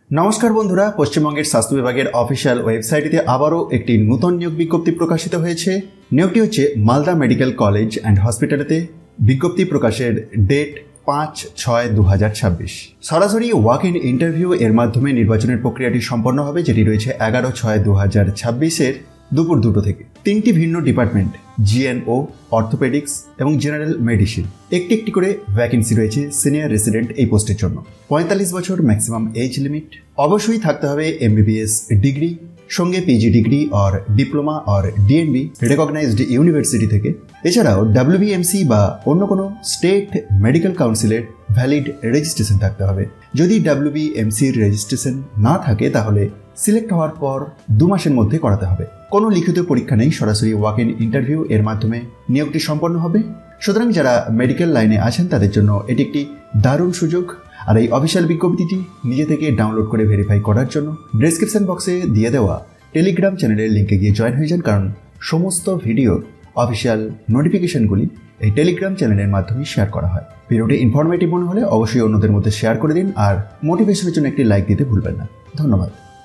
নমস্কার বন্ধুরা, পশ্চিমবঙ্গের স্বাস্থ্য বিভাগের অফিসিয়াল ওয়েবসাইটে আবারও একটি নতুন নিয়োগ বিজ্ঞপ্তি প্রকাশিত হয়েছে। নিয়োগটি হচ্ছে মালদা মেডিকেল কলেজ অ্যান্ড হসপিটালেতে। বিজ্ঞপ্তি প্রকাশের ডেট 5/6/2026। সরাসরি ওয়াক ইন ইন্টারভিউ এর মাধ্যমে নির্বাচনের প্রক্রিয়াটি সম্পন্ন হবে, যেটি রয়েছে 11/6/2026 দুপুর 2টো থেকে। 3টি ভিন্ন ডিপার্টমেন্ট জিএনও, অর্থোপেডিক্স এবং জেনারেল মেডিসিন, একটি একটি করে ভ্যাকেন্সি রয়েছে সিনিয়র রেসিডেন্ট এই পোস্টের জন্য। 45 বছর ম্যাক্সিমাম এজ লিমিট। অবশ্যই থাকতে হবে এমবিবিএস ডিগ্রি, সঙ্গে PG degree or diploma or DNB recognized university থেকে। এছাড়াও ডাব্লিউবিএমসি বা অন্য কোনো স্টেট মেডিকেল কাউন্সিলের ভ্যালিড রেজিস্ট্রেশন থাকতে হবে। যদি ডাব্লিউবিএমসির রেজিস্ট্রেশন না থাকে তাহলে সিলেক্ট হওয়ার পর 2 মাসের মধ্যে করাতে হবে। কোনো লিখিত পরীক্ষা নেই, সরাসরি ওয়াক ইন ইন্টারভিউ এর মাধ্যমে নিয়োগটি সম্পন্ন হবে। সুতরাং যারা মেডিকেল লাইনে আছেন তাদের জন্য এটি একটি দারুণ সুযোগ। আর এই অফিসিয়াল বিজ্ঞপ্তিটি নিজে থেকে ডাউনলোড করে ভেরিফাই করার জন্য ডেসক্রিপশন বক্সে দিয়ে দেওয়া টেলিগ্রাম চ্যানেলের লিঙ্কে গিয়ে জয়েন হয়ে যান, কারণ সমস্ত ভিডিওর অফিসিয়াল নোটিফিকেশনগুলি এই টেলিগ্রাম চ্যানেলের মাধ্যমে শেয়ার করা হয়। ভিডিওটি ইনফরমেটিভ মনে হলে অবশ্যই অন্যদের মধ্যে শেয়ার করে দিন, আর মোটিভেশনের জন্য একটি লাইক দিতে ভুলবেন না। ধন্যবাদ।